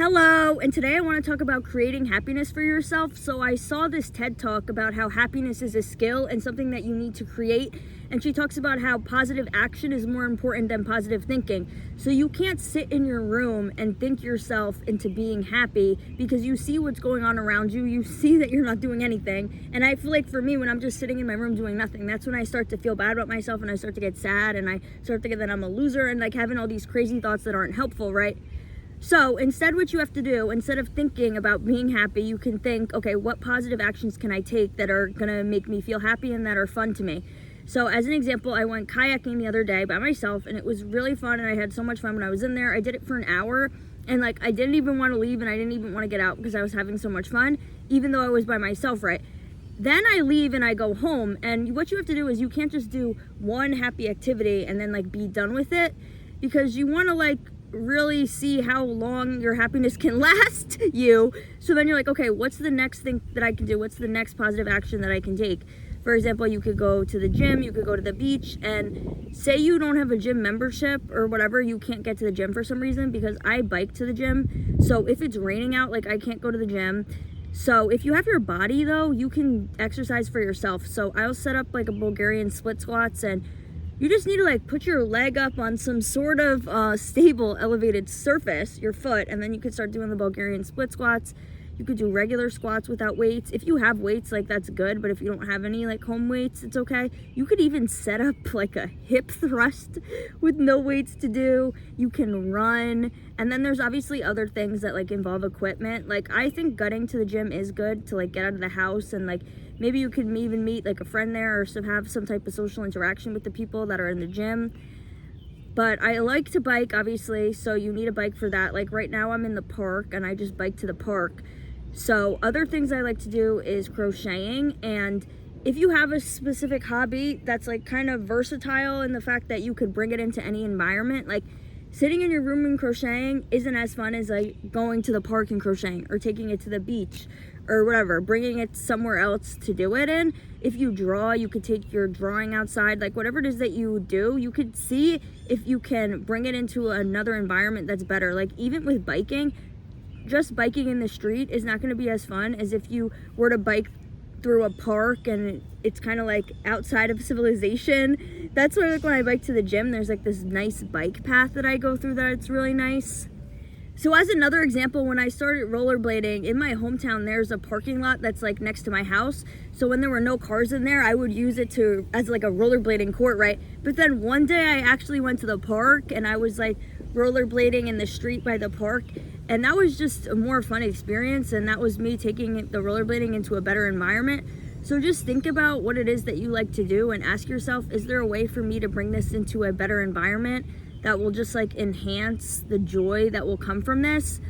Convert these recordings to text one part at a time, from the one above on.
Hello, and today I want to talk about creating happiness for yourself. So I saw this TED talk about how happiness is a skill and something that you need to create. And she talks about how positive action is more important than positive thinking. So you can't sit in your room and think yourself into being happy because you see what's going on around you. You see that you're not doing anything. And I feel like for me, when I'm just sitting in my room doing nothing, that's when I start to feel bad about myself and I start to get sad and I start to think that I'm a loser and like having all these crazy thoughts that aren't helpful, right? So instead, what you have to do, instead of thinking about being happy, you can think, okay, what positive actions can I take that are gonna make me feel happy and that are fun to me? So as an example, I went kayaking the other day by myself and it was really fun and I had so much fun when I was in there. I did it for an hour and like I didn't even want to leave and I didn't even want to get out because I was having so much fun, even though I was by myself, right? Then I leave and I go home, and what you have to do is you can't just do one happy activity and then like be done with it, because you want to like really see how long your happiness can last you. So then you're like, okay, what's the next thing that I can do? What's the next positive action that I can take? For example, you could go to the gym, you could go to the beach, and say you don't have a gym membership or whatever, you can't get to the gym for some reason, because I bike to the gym. So if it's raining out, like I can't go to the gym. So if you have your body though, you can exercise for yourself. So I'll set up like a Bulgarian split squats, and you just need to like put your leg up on some sort of stable elevated surface, your foot, and then you can start doing the Bulgarian split squats. You could do regular squats without weights. If you have weights, like that's good, but if you don't have any like home weights, it's okay. You could even set up like a hip thrust with no weights to do. You can run. And then there's obviously other things that like involve equipment. Like I think gutting to the gym is good to like get out of the house, and like maybe you could even meet like a friend there or have some type of social interaction with the people that are in the gym. But I like to bike, obviously, so you need a bike for that. Like right now I'm in the park and I just bike to the park. So other things I like to do is crocheting, and if you have a specific hobby that's like kind of versatile in the fact that you could bring it into any environment, like sitting in your room and crocheting isn't as fun as like going to the park and crocheting, or taking it to the beach or whatever, bringing it somewhere else to do it in. If you draw, you could take your drawing outside, like whatever it is that you do, you could see if you can bring it into another environment that's better. Like even with biking, just biking in the street is not going to be as fun as if you were to bike through a park and it's kind of like outside of civilization. That's why like when I bike to the gym, there's like this nice bike path that I go through that it's really nice. So as another example, when I started rollerblading in my hometown, there's a parking lot that's like next to my house. So when there were no cars in there, I would use it as like a rollerblading court, right? But then one day I actually went to the park and I was like rollerblading in the street by the park, and that was just a more fun experience, and that was me taking the rollerblading into a better environment. So just think about what it is that you like to do and ask yourself, is there a way for me to bring this into a better environment that will just like enhance the joy that will come from this?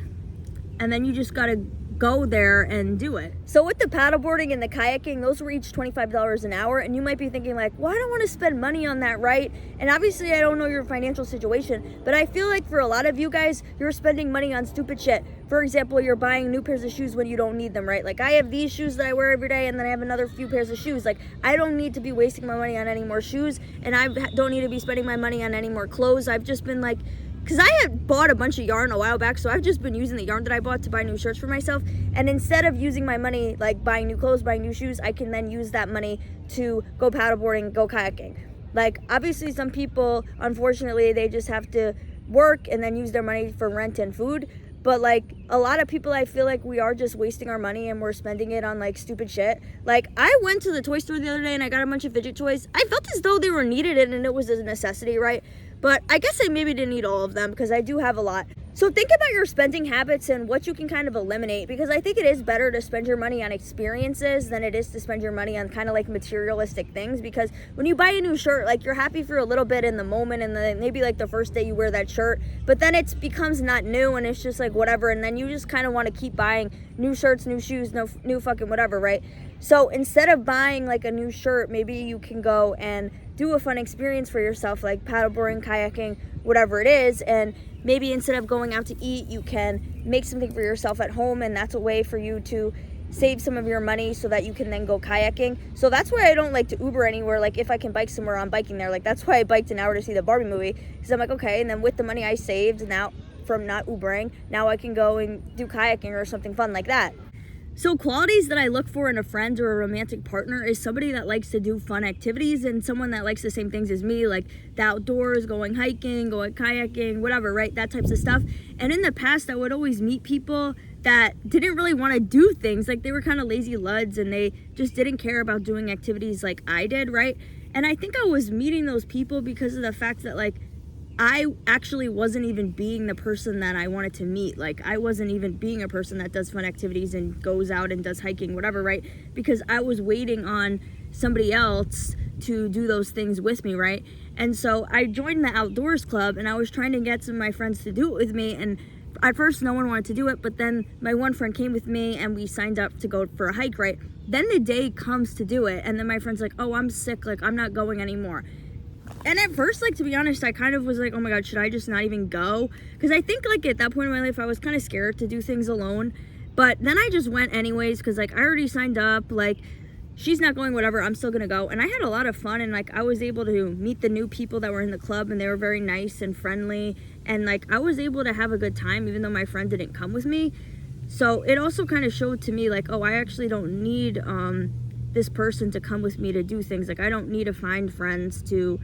And then you just gotta go there and do it. So with the paddleboarding and the kayaking, those were each $25 an hour, and you might be thinking like, well, I don't want to spend money on that, right? And obviously I don't know your financial situation, but I feel like for a lot of you guys, you're spending money on stupid shit. For example, you're buying new pairs of shoes when you don't need them, right? Like I have these shoes that I wear every day, and then I have another few pairs of shoes. Like I don't need to be wasting my money on any more shoes, and I don't need to be spending my money on any more clothes. I've just been like, because I had bought a bunch of yarn a while back, so I've just been using the yarn that I bought to buy new shirts for myself. And instead of using my money, like buying new clothes, buying new shoes, I can then use that money to go paddleboarding, go kayaking. Like, obviously some people, unfortunately, they just have to work and then use their money for rent and food. But like a lot of people, I feel like we are just wasting our money and we're spending it on like stupid shit. Like I went to the toy store the other day and I got a bunch of fidget toys. I felt as though they were needed and it was a necessity, right? But I guess I maybe didn't need all of them because I do have a lot. So think about your spending habits and what you can kind of eliminate, because I think it is better to spend your money on experiences than it is to spend your money on kind of like materialistic things. Because when you buy a new shirt, like you're happy for a little bit in the moment and then maybe like the first day you wear that shirt, but then it becomes not new and it's just like whatever, and then you just kind of want to keep buying new shirts, new shoes, new fucking whatever, right? So instead of buying like a new shirt, maybe you can go and do a fun experience for yourself, like paddleboarding, kayaking, whatever it is. And maybe instead of going out to eat, you can make something for yourself at home, and that's a way for you to save some of your money so that you can then go kayaking. So that's why I don't like to Uber anywhere. Like if I can bike somewhere, I'm biking there. Like that's why I biked an hour to see the Barbie movie, because I'm like, okay, and then with the money I saved, now from not Ubering. Now I can go and do kayaking or something fun like that. So qualities that I look for in a friend or a romantic partner is somebody that likes to do fun activities and someone that likes the same things as me, like the outdoors, going hiking, going kayaking, whatever, right? That types of stuff. And in the past, I would always meet people that didn't really want to do things. Like they were kind of lazy luds and they just didn't care about doing activities like I did, right? And I think I was meeting those people because of the fact that like I actually wasn't even being the person that I wanted to meet. Like I wasn't even being a person that does fun activities and goes out and does hiking, whatever, right? Because I was waiting on somebody else to do those things with me, right? And so I joined the outdoors club and I was trying to get some of my friends to do it with me. And at first no one wanted to do it, but then my one friend came with me and we signed up to go for a hike, right? Then the day comes to do it and then my friend's like, oh, I'm sick, like I'm not going anymore. And at first, like, to be honest, I kind of was like, oh my God, should I just not even go? Because I think, like, at that point in my life, I was kind of scared to do things alone. But then I just went anyways, because, like, I already signed up. Like, she's not going, whatever, I'm still going to go. And I had a lot of fun. And, like, I was able to meet the new people that were in the club. And they were very nice and friendly. And, like, I was able to have a good time, even though my friend didn't come with me. So it also kind of showed to me, like, oh, I actually don't need this person to come with me to do things. Like, I don't need to find friends to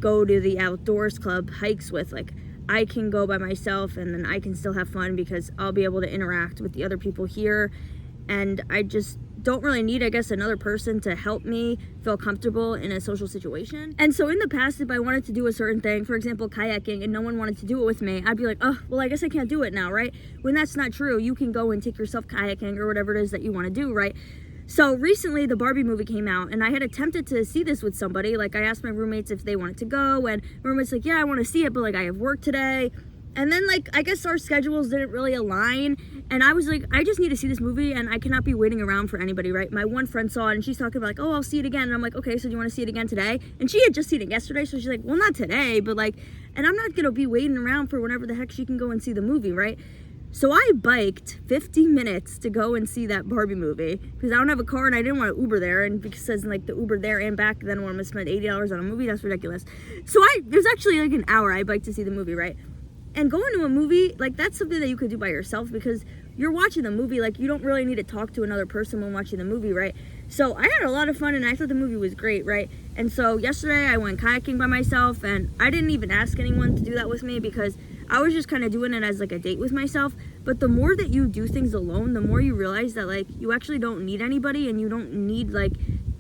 go to the outdoors club hikes with. Like I can go by myself and then I can still have fun because I'll be able to interact with the other people here, and I just don't really need, I guess, another person to help me feel comfortable in a social situation. And so in the past, if I wanted to do a certain thing, for example kayaking, and no one wanted to do it with me, I'd be like, oh well, I guess I can't do it now, right? When that's not true. You can go and take yourself kayaking or whatever it is that you want to do, right? So recently the Barbie movie came out and I had attempted to see this with somebody. Like I asked my roommates if they wanted to go and my roommate's like, yeah, I want to see it, but like I have work today. And then like, I guess our schedules didn't really align. And I was like, I just need to see this movie and I cannot be waiting around for anybody, right? My one friend saw it and she's talking about like, oh, I'll see it again. And I'm like, okay, so do you want to see it again today? And she had just seen it yesterday. So she's like, well, not today, but like, and I'm not going to be waiting around for whenever the heck she can go and see the movie, right? So I biked 50 minutes to go and see that Barbie movie because I don't have a car and I didn't want to Uber there. And because like the Uber there and back, then when I'm going to spend $80 on a movie, that's ridiculous. So there's actually like an hour I biked to see the movie, right? And going to a movie, like that's something that you could do by yourself because you're watching the movie, like you don't really need to talk to another person when watching the movie, right? So I had a lot of fun and I thought the movie was great, right? And so yesterday I went kayaking by myself and I didn't even ask anyone to do that with me because I was just kind of doing it as like a date with myself. But the more that you do things alone, the more you realize that like you actually don't need anybody and you don't need like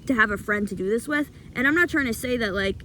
to have a friend to do this with. And I'm not trying to say that like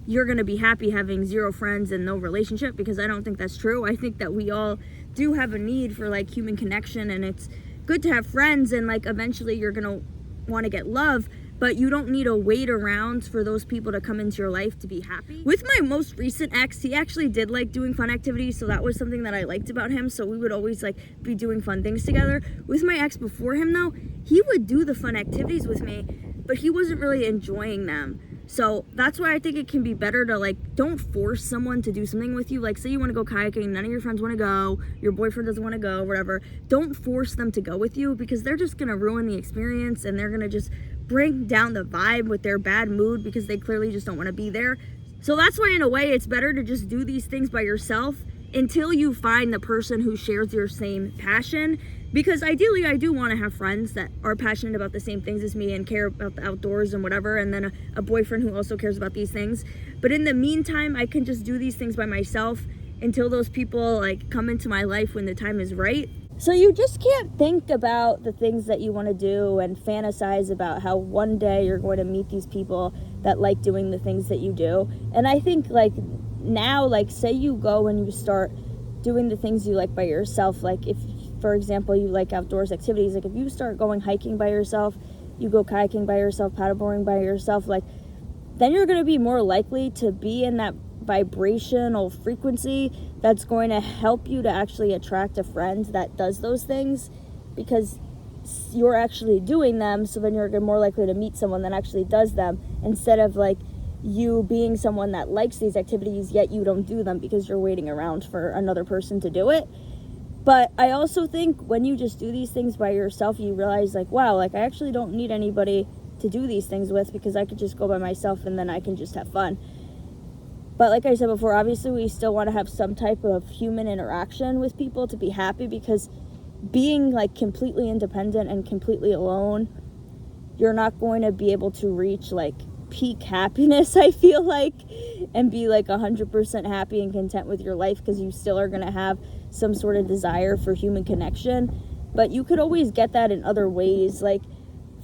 you're going to be happy having zero friends and no relationship because I don't think that's true. I think that we all do have a need for like human connection and it's good to have friends and like eventually you're going to want to get love. But you don't need to wait around for those people to come into your life to be happy. With my most recent ex, he actually did like doing fun activities, so that was something that I liked about him. So we would always like be doing fun things together. With my ex before him though, he would do the fun activities with me, but he wasn't really enjoying them. So that's why I think it can be better to like, don't force someone to do something with you. Like say you want to go kayaking, none of your friends want to go, your boyfriend doesn't want to go, whatever. Don't force them to go with you because they're just going to ruin the experience and they're going to just bring down the vibe with their bad mood because they clearly just don't want to be there. So that's why in a way it's better to just do these things by yourself until you find the person who shares your same passion. Because ideally I do want to have friends that are passionate about the same things as me and care about the outdoors and whatever, and then a boyfriend who also cares about these things. But in the meantime, I can just do these things by myself until those people like come into my life when the time is right. So you just can't think about the things that you want to do and fantasize about how one day you're going to meet these people that like doing the things that you do. And I think like now, like say you go and you start doing the things you like by yourself, like if for example you like outdoors activities, like if you start going hiking by yourself, you go kayaking by yourself, paddleboarding by yourself, like then you're going to be more likely to be in that vibrational frequency that's going to help you to actually attract a friend that does those things because you're actually doing them. So then you're more likely to meet someone that actually does them instead of like you being someone that likes these activities yet you don't do them because you're waiting around for another person to do it. But I also think when you just do these things by yourself, you realize like, wow, like I actually don't need anybody to do these things with because I could just go by myself and then I can just have fun. But like I said before, obviously we still want to have some type of human interaction with people to be happy, because being like completely independent and completely alone, you're not going to be able to reach like peak happiness, I feel like, and be like 100% happy and content with your life, because you still are going to have some sort of desire for human connection. But you could always get that in other ways. Like,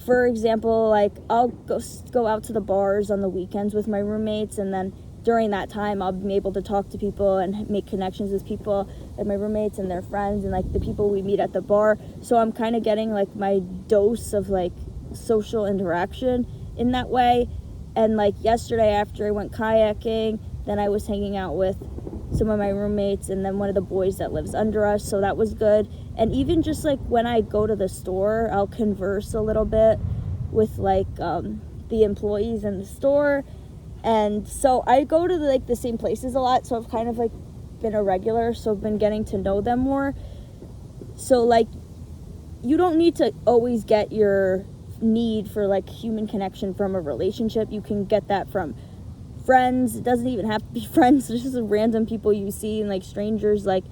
for example, like I'll go out to the bars on the weekends with my roommates, and then during that time I'll be able to talk to people and make connections with people, like my roommates and their friends and like the people we meet at the bar. So I'm kind of getting like my dose of like social interaction in that way. And like yesterday after I went kayaking, then I was hanging out with some of my roommates and then one of the boys that lives under us, so that was good. And even just like when I go to the store, I'll converse a little bit with like the employees in the store. And so I go to like the same places a lot, so I've kind of like been a regular, so I've been getting to know them more. So like you don't need to always get your need for like human connection from a relationship. You can get that from friends. It doesn't even have to be friends, it's just random people you see and like strangers. Like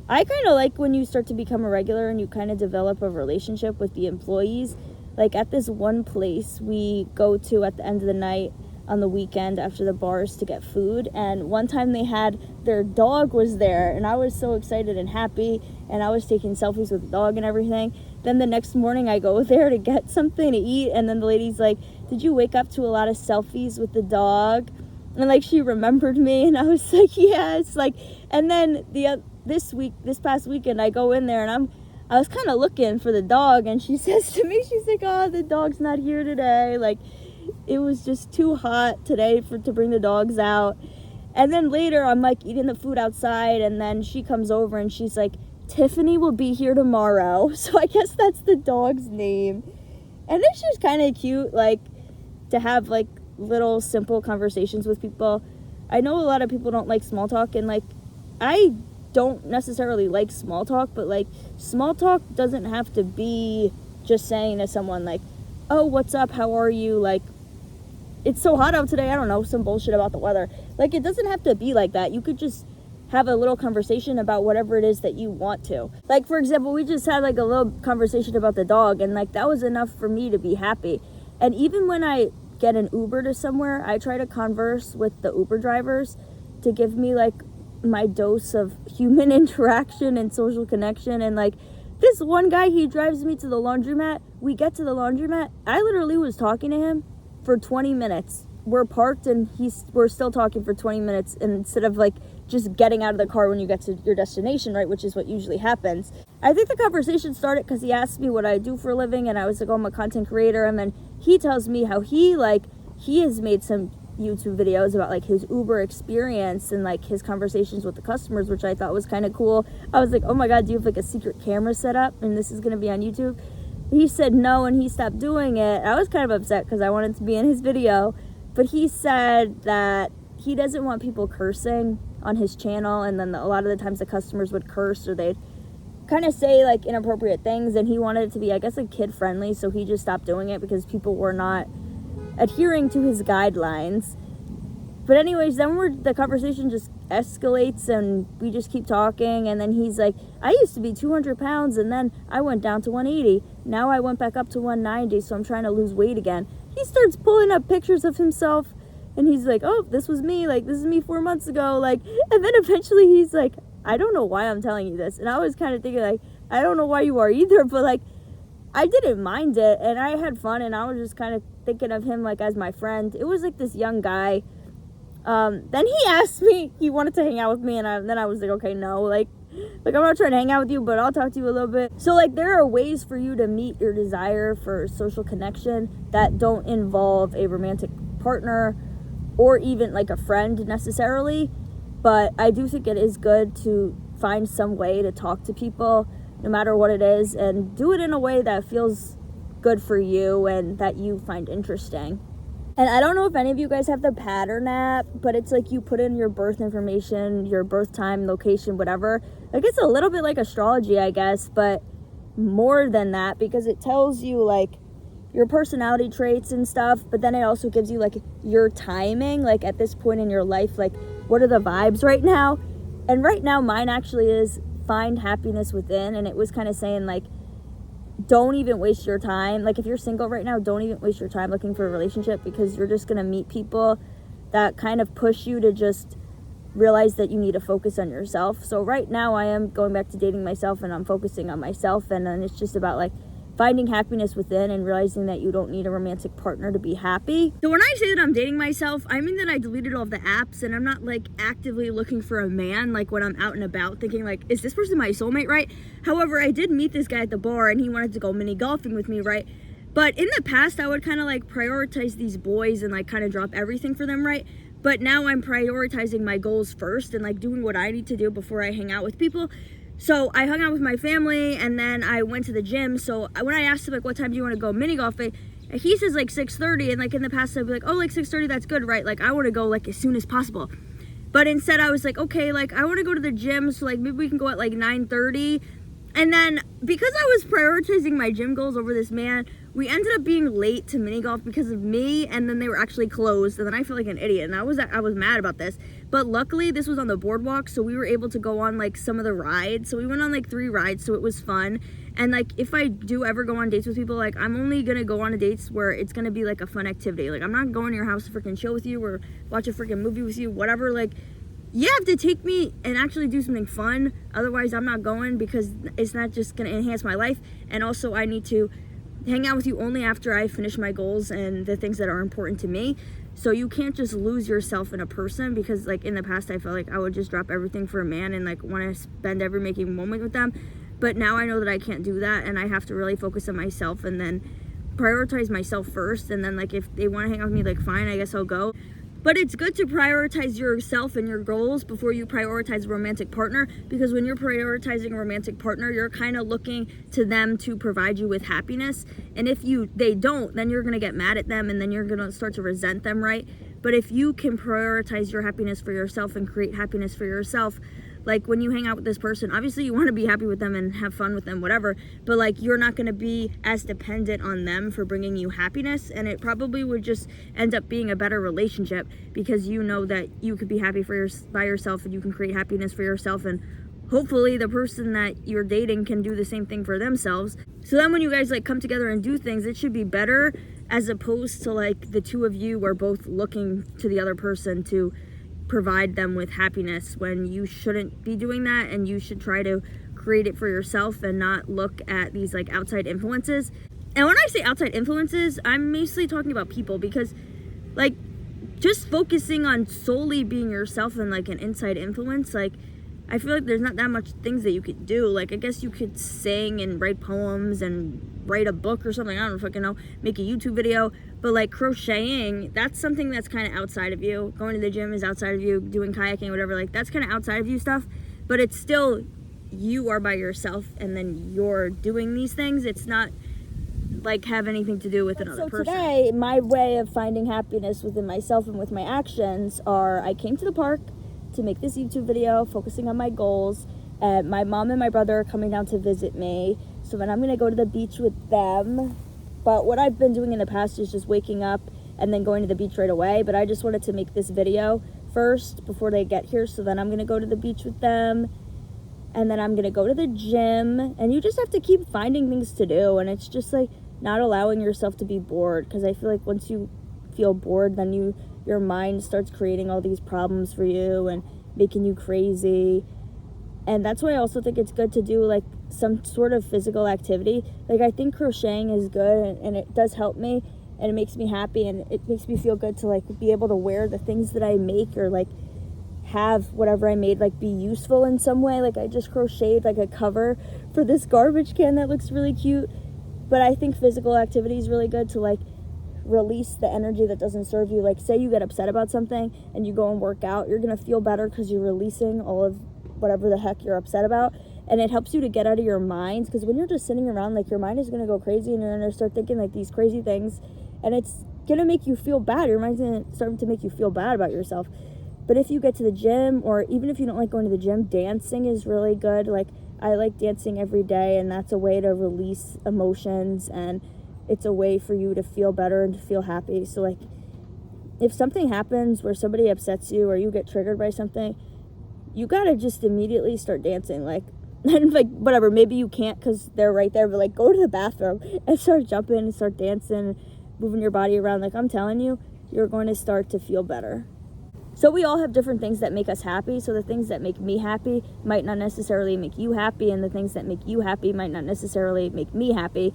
I kind of like when you start to become a regular and you kind of develop a relationship with the employees. Like at this one place we go to at the end of the night on the weekend after the bars to get food, and one time they had their dog was there, and I was so excited and happy, and I was taking selfies with the dog and everything. Then the next morning I go there to get something to eat, and then the lady's like, did you wake up to a lot of selfies with the dog? And like she remembered me, and I was like, yeah. It's like, and then this past weekend I go in there and I was kind of looking for the dog, and she says to me, she's like, oh, the dog's not here today, like it was just too hot today to bring the dogs out. And then later I'm like eating the food outside, and then she comes over and she's like, Tiffany will be here tomorrow. So I guess that's the dog's name. And it's just kind of cute, like to have like little simple conversations with people. I know a lot of people don't like small talk, and like I don't necessarily like small talk, but like small talk doesn't have to be just saying to someone like, oh, what's up, how are you, like it's so hot out today, I don't know, some bullshit about the weather. Like it doesn't have to be like that. You could just have a little conversation about whatever it is that you want to. Like for example, we just had like a little conversation about the dog, and like that was enough for me to be happy. And even when I get an Uber to somewhere, I try to converse with the Uber drivers to give me like my dose of human interaction and social connection. And like this one guy, he drives me to the laundromat. We get to the laundromat, I literally was talking to him for 20 minutes. We're parked and we're still talking for 20 minutes instead of like just getting out of the car when you get to your destination, right? Which is what usually happens. I think the conversation started because he asked me what I do for a living, and I was like, oh, I'm a content creator. And then he tells me how he has made some YouTube videos about like his Uber experience and like his conversations with the customers, which I thought was kind of cool. I was like, oh my God, do you have like a secret camera set up and this is going to be on YouTube? He said no, and he stopped doing it. I was kind of upset because I wanted to be in his video, but he said that he doesn't want people cursing on his channel, and then a lot of the times the customers would curse or they'd kind of say like inappropriate things, and he wanted it to be, I guess, like kid friendly, so he just stopped doing it because people were not adhering to his guidelines. But anyways, then the conversation just escalates and we just keep talking, and then he's like, I used to be 200 pounds and then I went down to 180. Now I went back up to 190, so I'm trying to lose weight again. He starts pulling up pictures of himself and he's like, oh, this was me, like this is me 4 months ago, like, and then eventually he's like, I don't know why I'm telling you this. And I was kind of thinking like, I don't know why you are either, but like I didn't mind it and I had fun, and I was just kind of thinking of him like as my friend. It was like this young guy. Then he asked me, he wanted to hang out with me, and then I was like, okay, no, like I'm not trying to hang out with you, but I'll talk to you a little bit. So like there are ways for you to meet your desire for social connection that don't involve a romantic partner or even like a friend necessarily, but I do think it is good to find some way to talk to people no matter what it is, and do it in a way that feels good for you and that you find interesting. And I don't know if any of you guys have the pattern app, but it's like you put in your birth information, your birth time, location, whatever. Like it's a little bit like astrology, I guess, but more than that, because it tells you like your personality traits and stuff, but then it also gives you like your timing, like at this point in your life, like what are the vibes right now? And right now mine actually is find happiness within. And it was kind of saying like, don't even waste your time. Like if you're single right now, don't even waste your time looking for a relationship, because you're just going to meet people that kind of push you to just realize that you need to focus on yourself. So right now I am going back to dating myself, and I'm focusing on myself, and then it's just about like finding happiness within and realizing that you don't need a romantic partner to be happy. So when I say that I'm dating myself, I mean that I deleted all the apps, and I'm not like actively looking for a man like when I'm out and about thinking like, is this person my soulmate, right? However, I did meet this guy at the bar and he wanted to go mini golfing with me, right? But in the past I would kind of like prioritize these boys and like kind of drop everything for them, right? But now I'm prioritizing my goals first and like doing what I need to do before I hang out with people. So I hung out with my family, and then I went to the gym. So when I asked him like, what time do you want to go mini golfing, he says like 6:30, and like in the past I'd be like, oh, like 6:30, that's good, right? Like I want to go like as soon as possible. But instead I was like, okay, like I want to go to the gym, so like maybe we can go at like 9:30. And then because I was prioritizing my gym goals over this man, we ended up being late to mini golf because of me, and then they were actually closed, and then I feel like an idiot, and I was mad about this. But luckily this was on the boardwalk, so we were able to go on like some of the rides. So we went on like 3 rides, so it was fun. And like if I do ever go on dates with people, like I'm only gonna go on dates where it's gonna be like a fun activity. Like I'm not going to your house to freaking chill with you or watch a freaking movie with you, whatever. Like you have to take me and actually do something fun, otherwise I'm not going, because it's not just gonna enhance my life. And also I need to hang out with you only after I finish my goals and the things that are important to me. So you can't just lose yourself in a person, because like in the past I felt like I would just drop everything for a man and like want to spend every making moment with them. But now I know that I can't do that, and I have to really focus on myself and then prioritize myself first. And then like if they want to hang out with me, like fine, I guess I'll go. But it's good to prioritize yourself and your goals before you prioritize a romantic partner, because when you're prioritizing a romantic partner, you're kind of looking to them to provide you with happiness. And if they don't, then you're going to get mad at them, and then you're going to start to resent them, right? But if you can prioritize your happiness for yourself and create happiness for yourself, like when you hang out with this person, obviously you want to be happy with them and have fun with them, whatever, but like you're not going to be as dependent on them for bringing you happiness. And it probably would just end up being a better relationship, because you know that you could be happy by yourself, and you can create happiness for yourself, and hopefully the person that you're dating can do the same thing for themselves. So then when you guys like come together and do things, it should be better, as opposed to like the two of you are both looking to the other person to provide them with happiness, when you shouldn't be doing that, and you should try to create it for yourself and not look at these like outside influences. And when I say outside influences, I'm mostly talking about people, because like just focusing on solely being yourself and like an inside influence, like I feel like there's not that much things that you could do. Like I guess you could sing and write poems and write a book or something, I don't fucking know, make a YouTube video. But like crocheting, that's something that's kind of outside of you. Going to the gym is outside of you. Doing kayaking, whatever, like that's kind of outside of you stuff. But it's still, you are by yourself, and then you're doing these things. It's not like have anything to do with another person. So today, my way of finding happiness within myself and with my actions are, I came to the park to make this YouTube video focusing on my goals. My mom and my brother are coming down to visit me, so then I'm gonna go to the beach with them. But what I've been doing in the past is just waking up and then going to the beach right away. But I just wanted to make this video first before they get here, so then I'm gonna go to the beach with them, and then I'm gonna go to the gym. And you just have to keep finding things to do, and it's just like not allowing yourself to be bored, because I feel like once you feel bored, then your mind starts creating all these problems for you and making you crazy. And that's why I also think it's good to do like some sort of physical activity. Like I think crocheting is good, and it does help me, and it makes me happy, and it makes me feel good to like be able to wear the things that I make, or like have whatever I made like be useful in some way. Like I just crocheted like a cover for this garbage can that looks really cute. But I think physical activity is really good to like release the energy that doesn't serve you. Like say you get upset about something and you go and work out, you're gonna feel better because you're releasing all of whatever the heck you're upset about. And it helps you to get out of your minds, because when you're just sitting around, like your mind is gonna go crazy, and you're gonna start thinking like these crazy things, and it's gonna make you feel bad. Your mind's gonna start to make you feel bad about yourself. But if you get to the gym, or even if you don't like going to the gym, dancing is really good. Like I like dancing every day, and that's a way to release emotions, and it's a way for you to feel better and to feel happy. So like if something happens where somebody upsets you or you get triggered by something, you gotta just immediately start dancing. Like, and like, whatever, maybe you can't because they're right there, but like, go to the bathroom and start jumping and start dancing, moving your body around. Like, I'm telling you, you're going to start to feel better. So we all have different things that make us happy. So the things that make me happy might not necessarily make you happy, and the things that make you happy might not necessarily make me happy.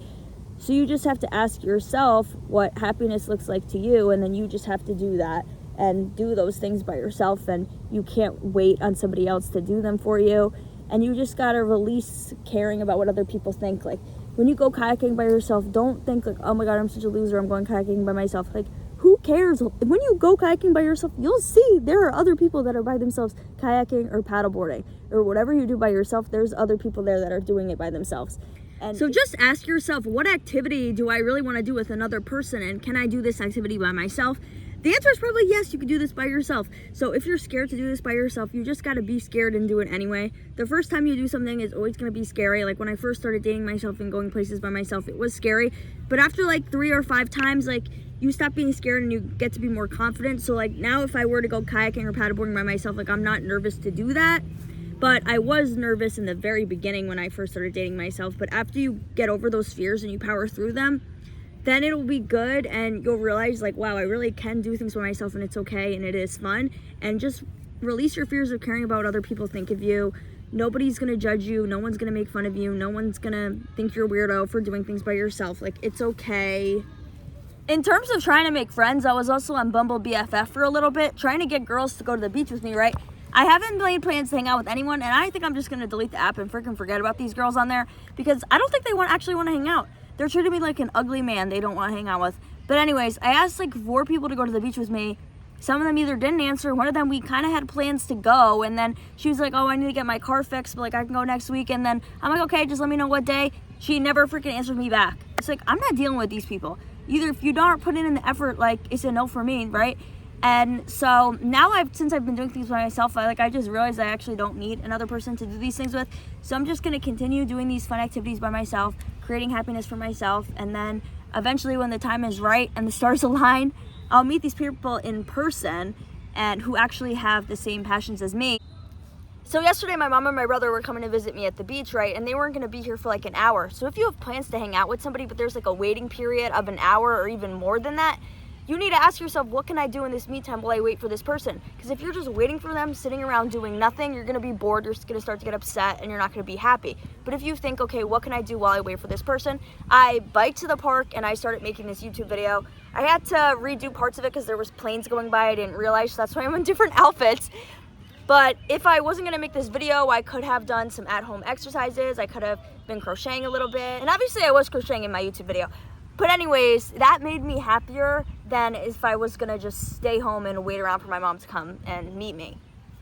So you just have to ask yourself what happiness looks like to you, and then you just have to do that and do those things by yourself, and you can't wait on somebody else to do them for you. And you just gotta release caring about what other people think. Like, when you go kayaking by yourself, don't think like, oh my god, I'm such a loser, I'm going kayaking by myself. Like, who cares? When you go kayaking by yourself, you'll see there are other people that are by themselves kayaking or paddleboarding or whatever you do by yourself. There's other people there that are doing it by themselves. And so just ask yourself, what activity do I really want to do with another person, and can I do this activity by myself? The answer is probably yes, you can do this by yourself. So if you're scared to do this by yourself, you just got to be scared and do it anyway. The first time you do something is always going to be scary. Like, when I first started dating myself and going places by myself, it was scary. But after like 3 or 5 times, like, you stop being scared and you get to be more confident. So like, now if I were to go kayaking or paddleboarding by myself, like, I'm not nervous to do that. But I was nervous in the very beginning when I first started dating myself. But after you get over those fears and you power through them, then it'll be good, and you'll realize like, wow, I really can do things by myself, and it's okay, and it is fun. And just release your fears of caring about what other people think of you. Nobody's gonna judge you, no one's gonna make fun of you, no one's gonna think you're a weirdo for doing things by yourself. Like, it's okay. In terms of trying to make friends, I was also on Bumble BFF for a little bit, trying to get girls to go to the beach with me, right? I haven't made plans to hang out with anyone, and I think I'm just gonna delete the app and freaking forget about these girls on there, because I don't think they actually want to hang out. They're treating me like an ugly man they don't want to hang out with. But anyways, I asked like 4 people to go to the beach with me. Some of them either didn't answer. One of them, we kind of had plans to go, and then she was like, oh, I need to get my car fixed, but like, I can go next week. And then I'm like, okay, just let me know what day. She never freaking answered me back. It's like, I'm not dealing with these people. Either if you don't put in the effort, like, it's a no for me, right? And so now since I've been doing things by myself, I just realized I actually don't need another person to do these things with. So I'm just gonna continue doing these fun activities by myself, creating happiness for myself, and then eventually when the time is right and the stars align, I'll meet these people in person and who actually have the same passions as me. So yesterday my mom and my brother were coming to visit me at the beach, right? And they weren't gonna be here for like an hour. So if you have plans to hang out with somebody, but there's like a waiting period of an hour or even more than that, you need to ask yourself, what can I do in this me time while I wait for this person? Because if you're just waiting for them, sitting around doing nothing, you're gonna be bored, you're gonna start to get upset, and you're not gonna be happy. But if you think, okay, what can I do while I wait for this person? I biked to the park and I started making this YouTube video. I had to redo parts of it because there was planes going by I didn't realize, so that's why I'm in different outfits. But if I wasn't gonna make this video, I could have done some at-home exercises, I could have been crocheting a little bit, and obviously I was crocheting in my YouTube video. But anyways, that made me happier than if I was gonna just stay home and wait around for my mom to come and meet me.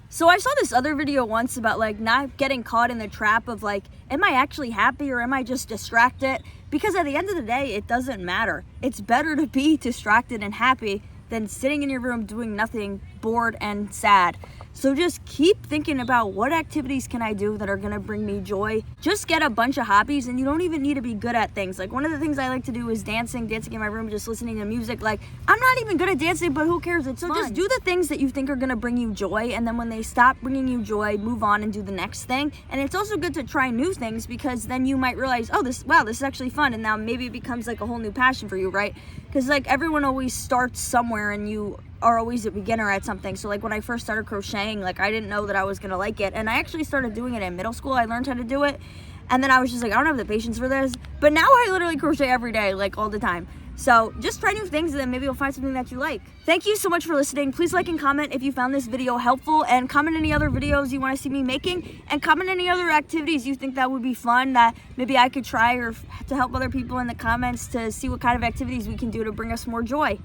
So I saw this other video once about like not getting caught in the trap of like, am I actually happy or am I just distracted? Because at the end of the day, it doesn't matter. It's better to be distracted and happy than sitting in your room doing nothing, bored and sad. So just keep thinking about what activities can I do that are gonna bring me joy. Just get a bunch of hobbies, and you don't even need to be good at things. Like, one of the things I like to do is dancing in my room, just listening to music. Like, I'm not even good at dancing, but who cares? It's fun. Just do the things that you think are gonna bring you joy, and then when they stop bringing you joy, move on and do the next thing. And it's also good to try new things, because then you might realize, oh, this is actually fun, and now maybe it becomes like a whole new passion for you, right? Because like, everyone always starts somewhere, and you are always a beginner at something. So like, when I first started crocheting, like, I didn't know that I was gonna like it, and I actually started doing it in middle school. I learned how to do it, and then I was just like, I don't have the patience for this. But now I literally crochet every day, like all the time. So just try new things, and then maybe you'll find something that you like. Thank you so much for listening. Please like and comment if you found this video helpful, and comment any other videos you want to see me making, and comment any other activities you think that would be fun that maybe I could try, or to help other people in the comments to see what kind of activities we can do to bring us more joy.